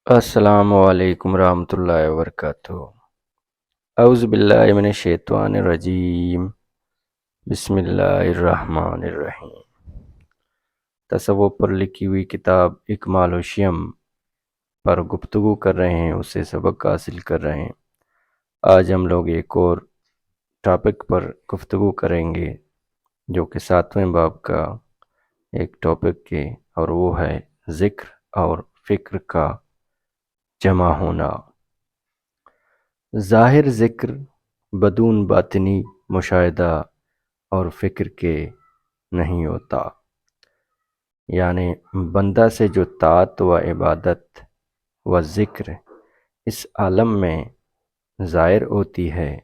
السلام علیکم ورحمۃ اللہ وبرکاتہ۔ اعوذ باللہ من الشیطان الرجیم، بسم اللہ الرحمن الرحیم۔ تصوف پر لکھی ہوئی کتاب اکمال الشیم پر گفتگو کر رہے ہیں، اس سے سبق حاصل کر رہے ہیں۔ آج ہم لوگ ایک اور ٹاپک پر گفتگو کریں گے جو کہ 7ویں باب کا ایک ٹاپک ہے، اور وہ ہے ذکر اور فکر کا جمع ہونا۔ ظاہر ذکر بدون باطنی مشاہدہ اور فکر کے نہیں ہوتا، یعنی بندہ سے جو طاعت و عبادت و ذکر اس عالم میں ظاہر ہوتی ہے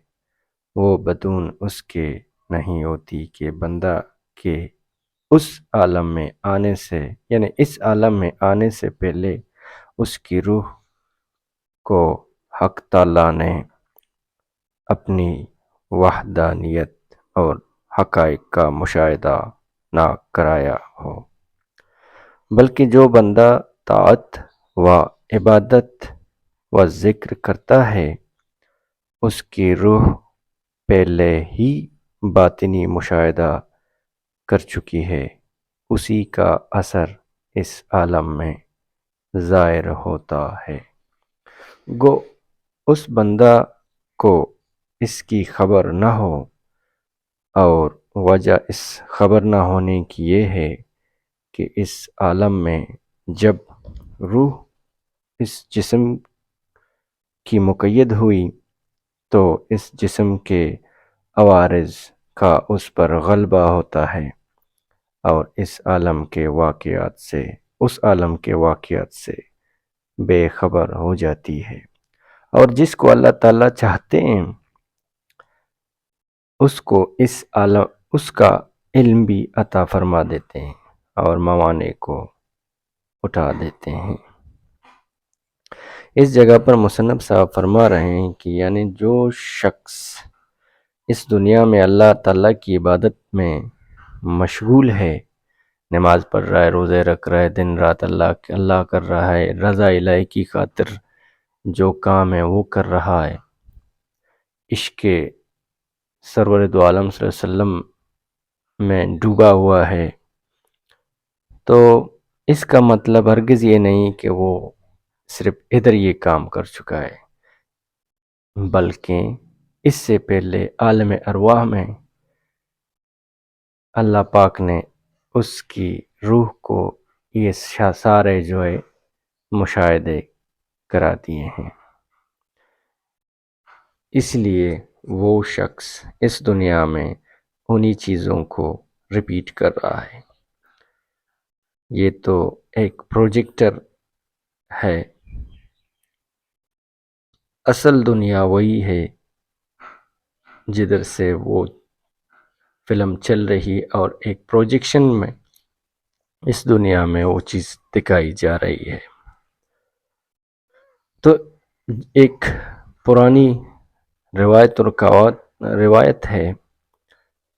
وہ بدون اس کے نہیں ہوتی کہ بندہ کے اس عالم میں آنے سے، یعنی اس عالم میں آنے سے پہلے اس کی روح کو حق تعالیٰ نے اپنی وحدانیت اور حقائق کا مشاہدہ نہ کرایا ہو، بلکہ جو بندہ طاعت و عبادت و ذکر کرتا ہے اس کی روح پہلے ہی باطنی مشاہدہ کر چکی ہے، اسی کا اثر اس عالم میں ظاہر ہوتا ہے۔ گو اس بندہ کو اس کی خبر نہ ہو، اور وجہ اس خبر نہ ہونے کی یہ ہے کہ اس عالم میں جب روح اس جسم کی مقید ہوئی تو اس جسم کے عوارض کا اس پر غلبہ ہوتا ہے اور اس عالم کے واقعات سے بے خبر ہو جاتی ہے، اور جس کو اللہ تعالیٰ چاہتے ہیں اس کا علم بھی عطا فرما دیتے ہیں اور موانع کو اٹھا دیتے ہیں۔ اس جگہ پر مصنف صاحب فرما رہے ہیں کہ یعنی جو شخص اس دنیا میں اللہ تعالیٰ کی عبادت میں مشغول ہے، نماز پڑھ رہا ہے، روزے رکھ رہا ہے، دن رات اللہ کر رہا ہے، رضا الہی کی خاطر جو کام ہے وہ کر رہا ہے، عشق سرور دو عالم صلی اللہ علیہ وسلم میں ڈوبا ہوا ہے، تو اس کا مطلب ہرگز یہ نہیں کہ وہ صرف ادھر یہ کام کر چکا ہے، بلکہ اس سے پہلے عالم ارواح میں اللہ پاک نے اس کی روح کو یہ سارے جو ہے مشاہدے کرا دیے ہیں، اس لیے وہ شخص اس دنیا میں انہی چیزوں کو ریپیٹ کر رہا ہے۔ یہ تو ایک پروجیکٹر ہے، اصل دنیا وہی ہے جدھر سے وہ فلم چل رہی اور ایک پروجیکشن میں اس دنیا میں وہ چیز دکھائی جا رہی ہے۔ تو ایک پرانی روایت ہے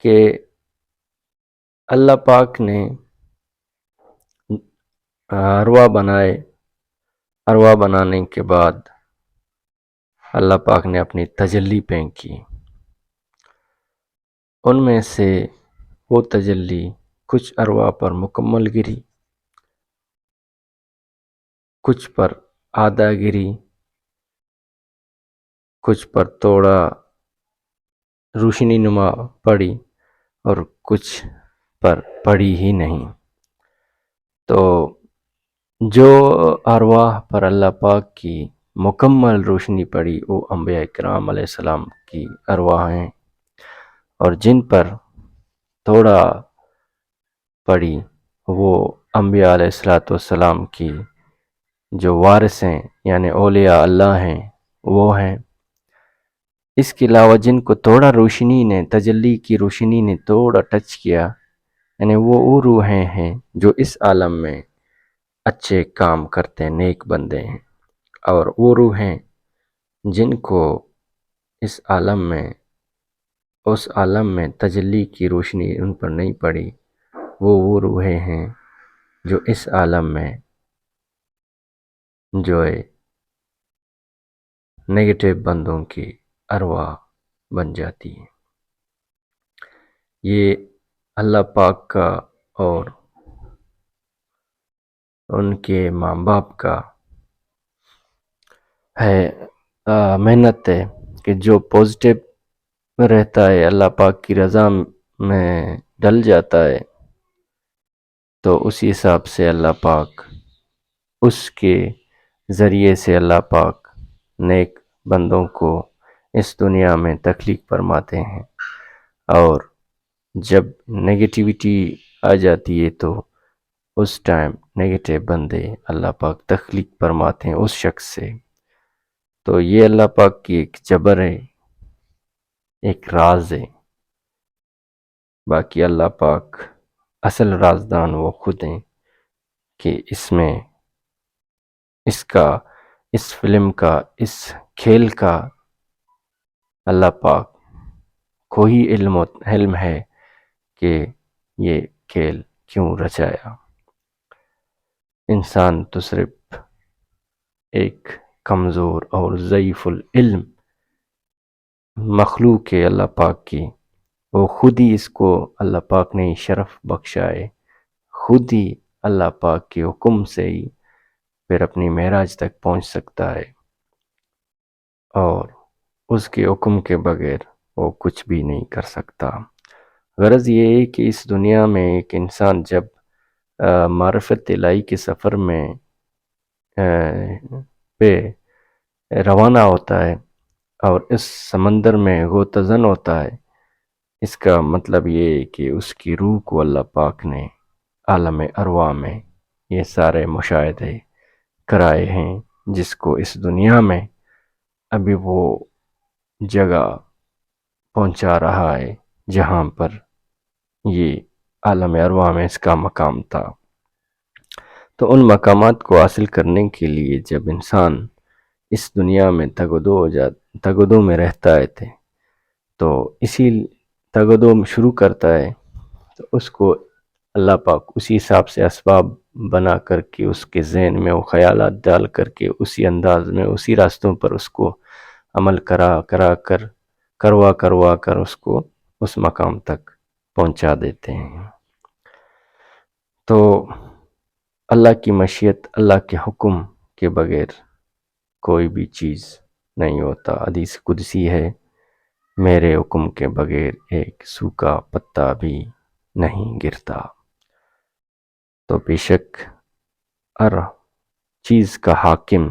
کہ اللہ پاک نے ارواح بنانے کے بعد اللہ پاک نے اپنی تجلی پھینکی، ان میں سے وہ تجلی کچھ ارواح پر مکمل گری، کچھ پر آدھا گری، کچھ پر تھوڑا روشنی نما پڑی اور کچھ پر پڑی ہی نہیں۔ تو جو ارواح پر اللہ پاک کی مکمل روشنی پڑی وہ انبیاء کرام علیہ السلام کی ارواح ہیں، اور جن پر تھوڑا پڑی وہ انبیاء علیہ السلام کی جو وارث ہیں یعنی اولیاء اللہ ہیں وہ ہیں۔ اس کے علاوہ جن کو تھوڑا روشنی نے، تجلی کی روشنی نے تھوڑا ٹچ کیا، یعنی وہ روحیں ہیں جو اس عالم میں اچھے کام کرتے ہیں، نیک بندے ہیں، اور وہ روحیں جن کو اس عالم میں تجلی کی روشنی ان پر نہیں پڑی، وہ روحیں ہیں جو اس عالم میں جو ہے نگیٹو بندوں کی ارواح بن جاتی ہے۔ یہ اللہ پاک کا اور ان کے ماں باپ کا ہے محنت ہے کہ جو پازیٹیو رہتا ہے، اللہ پاک کی رضا میں ڈل جاتا ہے، تو اسی حساب سے اللہ پاک اس کے ذریعے سے اللہ پاک نیک بندوں کو اس دنیا میں تخلیق فرماتے ہیں، اور جب نگیٹیوٹی آ جاتی ہے تو اس ٹائم نگیٹیو بندے اللہ پاک تخلیق فرماتے ہیں اس شخص سے۔ تو یہ اللہ پاک کی ایک جبر ہے، ایک راز ہے۔ باقی اللہ پاک اصل رازدان وہ خود ہیں کہ اس فلم کا، اس کھیل کا اللہ پاک کو ہی علم ہے کہ یہ کھیل کیوں رچایا۔ انسان تو صرف ایک کمزور اور ضعیف العلم مخلوق ہے اللہ پاک کی، وہ خود ہی اس کو اللہ پاک نے شرف بخشا ہے، خود ہی اللہ پاک کے حکم سے ہی پھر اپنی معراج تک پہنچ سکتا ہے، اور اس کے حکم کے بغیر وہ کچھ بھی نہیں کر سکتا۔ غرض یہ ہے کہ اس دنیا میں ایک انسان جب معرفت الہی کے سفر میں پہ روانہ ہوتا ہے اور اس سمندر میں غوطہ ہوتا ہے، اس کا مطلب یہ ہے کہ اس کی روح کو اللہ پاک نے عالم ارواح میں یہ سارے مشاہدے کرائے ہیں، جس کو اس دنیا میں ابھی وہ جگہ پہنچا رہا ہے جہاں پر یہ عالم ارواح میں اس کا مقام تھا۔ تو ان مقامات کو حاصل کرنے کے لیے جب انسان اس دنیا میں تگدو میں رہتا ہے تو اسی تگدو میں شروع کرتا ہے، تو اس کو اللہ پاک اسی حساب سے اسباب بنا کر کے اس کے ذہن میں وہ خیالات ڈال کر کے اسی انداز میں اسی راستوں پر اس کو عمل کروا کر اس کو اس مقام تک پہنچا دیتے ہیں۔ تو اللہ کی مشیت، اللہ کے حکم کے بغیر کوئی بھی چیز نہیں ہوتا۔ حدیث قدسی ہے، میرے حکم کے بغیر ایک سوکھا پتا بھی نہیں گرتا۔ تو بے شک ہر چیز کا حاکم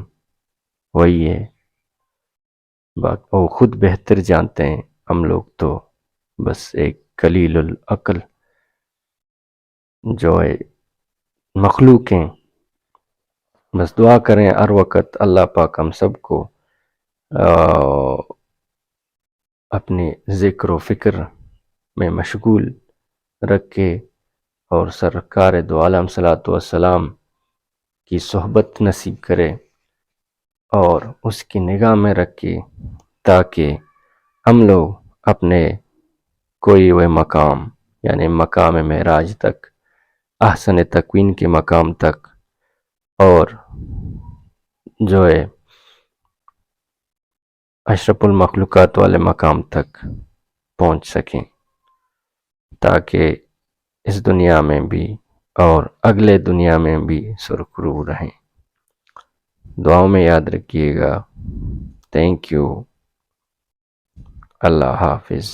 وہی ہے، وہ خود بہتر جانتے ہیں، ہم لوگ تو بس ایک قلیل العقل جو ہے مخلوق ہیں۔ بس دعا کریں ہر وقت اللہ پاک ہم سب کو اپنے ذکر و فکر میں مشغول رکھے اور سرکار دو عالم صلاۃ والسلام کی صحبت نصیب کرے اور اس کی نگاہ میں رکھے، تاکہ ہم لوگ اپنے کوئی وہ مقام یعنی مقام معراج تک، احسن تکوین کے مقام تک، اور جو ہے اشرف المخلوقات والے مقام تک پہنچ سکیں، تاکہ اس دنیا میں بھی اور اگلے دنیا میں بھی سرخرو رہیں۔ دعاؤں میں یاد رکھیے گا۔ Thank you. اللہ حافظ۔